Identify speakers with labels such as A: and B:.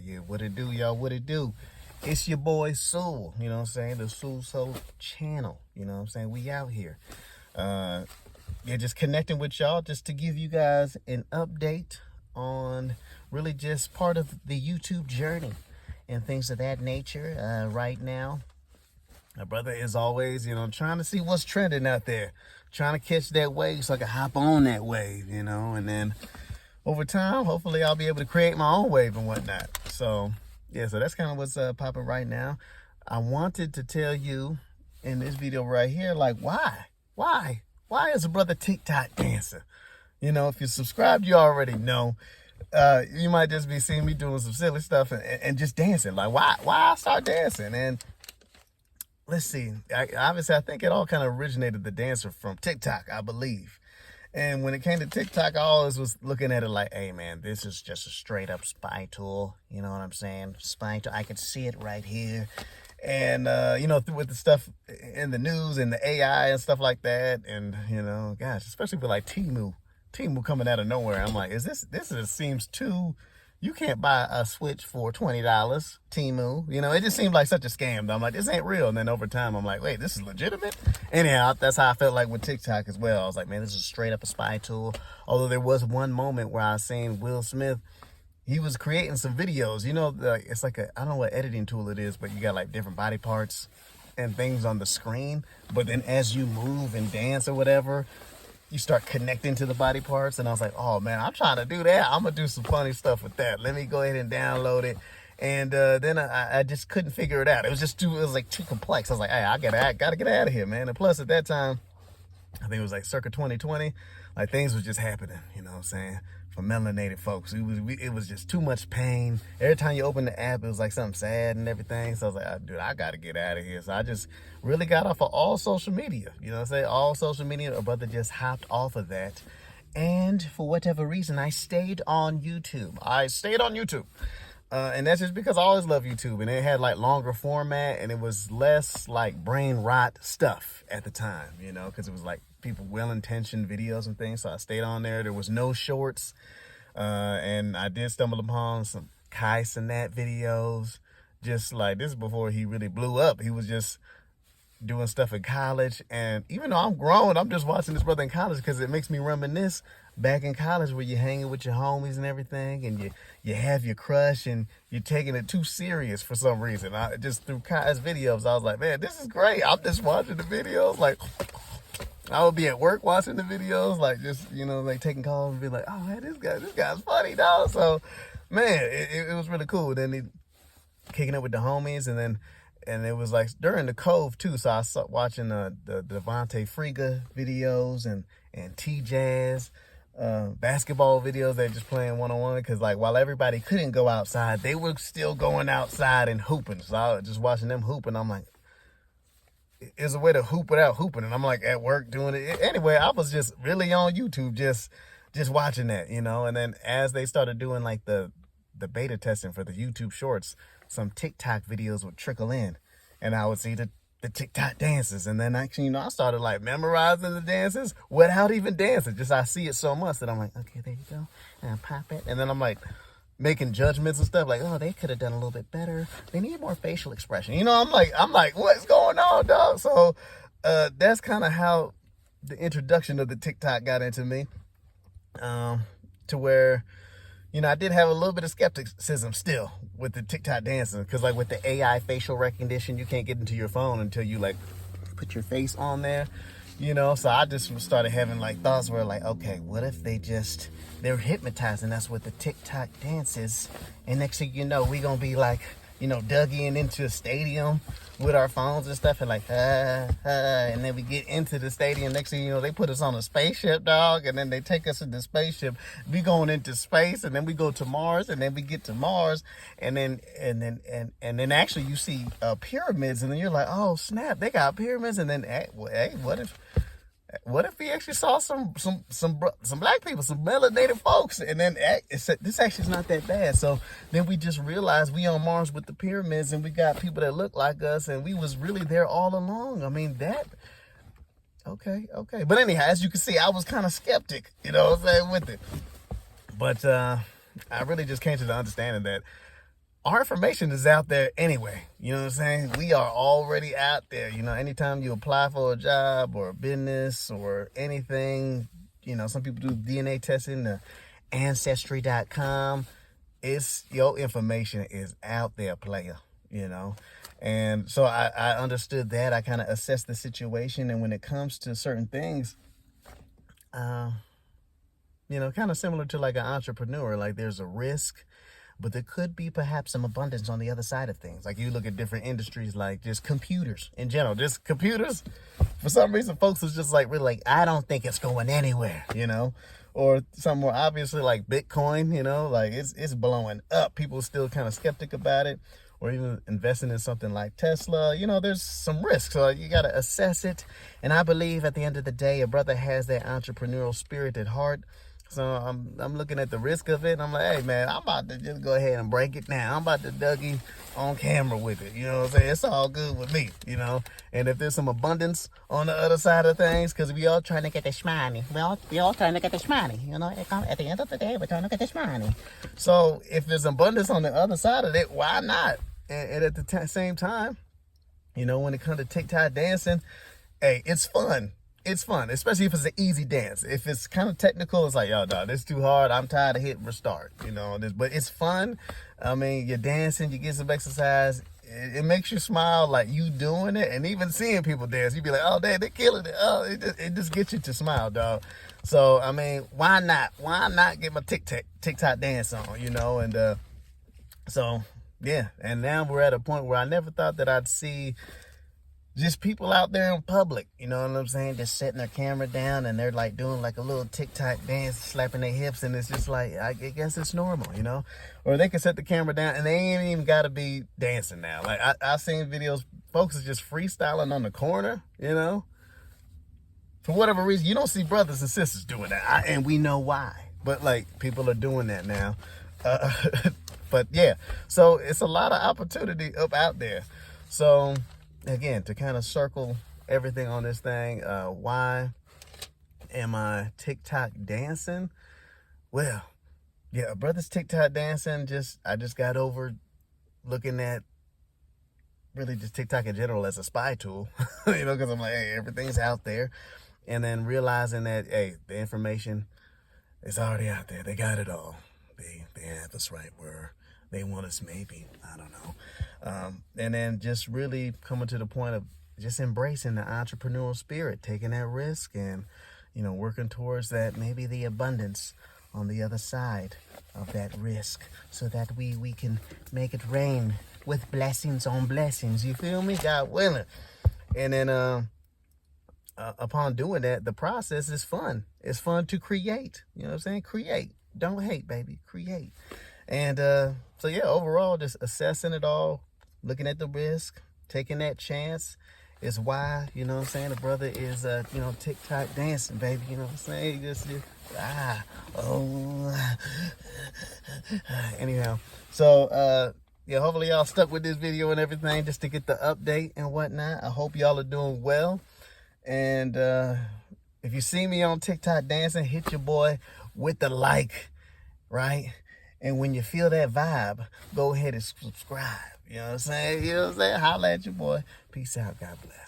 A: Yeah. What it do, y'all? What it do? It's your boy Soul. You know what I'm saying? The Soul channel. You know what I'm saying? We out here. Just connecting with y'all just to give you guys an update on really just part of the YouTube journey and things of that nature. Right now, my brother is always, trying to see what's trending out there, trying to catch that wave so I can hop on that wave, and then over time, hopefully I'll be able to create my own wave and whatnot. So that's kind of what's popping right now. I wanted to tell you in this video right here, like, why is a brother TikTok dancing? If you subscribed, you already know. You might just be seeing me doing some silly stuff and just dancing. Like, why I start dancing? And let's see. Obviously, I think it all kind of originated the dancer from TikTok, I believe. And when it came to TikTok, I always was looking at it like, hey, man, this is just a straight up spy tool. You know what I'm saying? Spy tool. I can see it right here. And, with the stuff in the news and the AI and stuff like that. And, gosh, especially with like Temu coming out of nowhere. I'm like, this seems too... You can't buy a Switch for $20, Temu. It just seemed like such a scam. I'm like, this ain't real. And then over time, I'm like, wait, this is legitimate? Anyhow, that's how I felt like with TikTok as well. I was like, man, this is straight up a spy tool. Although there was one moment where I was seeing Will Smith, he was creating some videos. It's like I don't know what editing tool it is, but you got like different body parts and things on the screen. But then as you move and dance or whatever, you start connecting to the body parts. And I was like, oh man, I'm trying to do that. I'm gonna do some funny stuff with that. Let me go ahead and download it. And then I just couldn't figure it out. It was too complex. I was like, hey, I gotta get out of here, man. And plus at that time, I think it was like circa 2020, like things was just happening, you know what I'm saying? For melanated folks, it was just too much pain. Every time you open the app, it was like something sad and everything. So I was like, dude, I gotta get out of here. So I just really got off of all social media. You know what I'm saying? All social media. A brother just hopped off of that. And for whatever reason, I stayed on YouTube. And that's just because I always love YouTube. And it had like longer format and it was less like brain rot stuff at the time, because it was like people well-intentioned videos and things. So I stayed on there. There was no shorts. And I did stumble upon some Kai Cenat videos. Just like, this is before he really blew up. He was just doing stuff in college. And even though I'm grown, I'm just watching this brother in college because it makes me reminisce back in college where you're hanging with your homies and everything, and you have your crush and you're taking it too serious for some reason. Just through Kai's videos, I was like, man, this is great. I'm just watching the videos. Like, I would be at work watching the videos, like just, like taking calls and be like, oh man, this guy's funny, dog. So, man, it was really cool. Then he kicking it with the homies, and it was like during the Cove too. So I started watching the Devontae Friga videos and T-Jazz basketball videos. They're just playing one-on-one because like while everybody couldn't go outside, they were still going outside and hooping. So I was just watching them hoop, and I'm like, is a way to hoop without hooping. And I'm like at work doing it. Anyway, I was just really on YouTube, just watching that, And then as they started doing like the beta testing for the YouTube shorts, some TikTok videos would trickle in and I would see the TikTok dances. And then actually, I started like memorizing the dances without even dancing. Just, I see it so much that I'm like, okay, there you go. And pop it. And then I'm like, making judgments and stuff like, oh, they could have done a little bit better. They need more facial expression. I'm like, what's going on, dog? So that's kind of how the introduction of the TikTok got into me. To where, I did have a little bit of skepticism still with the TikTok dancing. Because like with the AI facial recognition, you can't get into your phone until you like put your face on there. So I just started having like thoughts where like, okay, what if they're hypnotizing us with the TikTok dances, and next thing you know, we gonna be like, Dougieing into a stadium with our phones and stuff, and like, and then we get into the stadium. Next thing you know, they put us on a spaceship, dog, and then they take us in the spaceship. We going into space, and then we go to Mars, and then we get to Mars, and then actually you see pyramids, and then you're like, oh snap, they got pyramids, and then hey, what if we actually saw some black people, some melanated folks, and then this actually is not that bad. So then we just realized we on Mars with the pyramids, and we got people that look like us, and we was really there all along. I mean, okay. But anyhow, as you can see, I was kind of skeptic, with it. But I really just came to the understanding that our information is out there anyway. You know what I'm saying? We are already out there. You know, anytime you apply for a job or a business or anything, you know, some people do DNA testing, ancestry.com. It's your information is out there, player, you know. And so I understood that. I kind of assessed the situation. And when it comes to certain things, you know, kind of similar to like an entrepreneur, like there's a risk, but there could be perhaps some abundance on the other side of things. Like you look at different industries, like just computers in general, just computers. For some reason, folks is just like, really like, I don't think it's going anywhere, you know, or some more obviously like Bitcoin, you know, like it's blowing up. People are still kind of skeptic about it, or even investing in something like Tesla. You know, there's some risks, so you got to assess it. And I believe at the end of the day, a brother has that entrepreneurial spirit at heart. So I'm looking at the risk of it, and I'm like, hey, man, I'm about to just go ahead and break it down. I'm about to Dougie on camera with it. You know what I'm saying? It's all good with me, you know? And if there's some abundance on the other side of things, because we all trying to get this money. We all trying to get this money. You know, at the end of the day, we're trying to get this money. So if there's abundance on the other side of it, why not? And at the same time, you know, when it comes to TikTok dancing, hey, it's fun. It's fun, especially if it's an easy dance. If it's kind of technical, it's like, yo, dog, this is too hard. I'm tired of hitting restart, you know. But it's fun. I mean, you're dancing, you get some exercise. It makes you smile, like you doing it, and even seeing people dance, you be like, oh, damn, they're killing it. Oh, it just gets you to smile, dog. So, I mean, why not? Why not get my TikTok dance on, you know? And so, yeah. And now we're at a point where I never thought that I'd see just people out there in public, you know what I'm saying? Just setting their camera down and they're like doing like a little TikTok dance, slapping their hips, and it's just like, I guess it's normal, you know? Or they can set the camera down and they ain't even got to be dancing now. Like I've seen videos, folks is just freestyling on the corner, you know? For whatever reason, you don't see brothers and sisters doing that, and we know why. But like people are doing that now. But yeah, so it's a lot of opportunity up out there. So again, to kind of circle everything on this thing, why am I TikTok dancing? Well, yeah, brother's TikTok dancing. I just got over looking at really just TikTok in general as a spy tool, you know, because I'm like, hey, everything's out there. And then realizing that, hey, the information is already out there. They got it all. They have us right where they want us, maybe. I don't know. And then just really coming to the point of just embracing the entrepreneurial spirit, taking that risk and, you know, working towards that, maybe the abundance on the other side of that risk, so that we can make it rain with blessings on blessings. You feel me? God willing. And then upon doing that, the process is fun. It's fun to create. You know what I'm saying? Create. Don't hate, baby. Create. And so, yeah, overall, just assessing it all, looking at the risk, taking that chance is why, you know what I'm saying, the brother is, you know, TikTok dancing, baby. You know what I'm saying? Anyhow, so, yeah, hopefully y'all stuck with this video and everything just to get the update and whatnot. I hope y'all are doing well. And if you see me on TikTok dancing, hit your boy with the like, right? And when you feel that vibe, go ahead and subscribe. You know what I'm saying? You know what I'm saying? Holla at your boy. Peace out. God bless.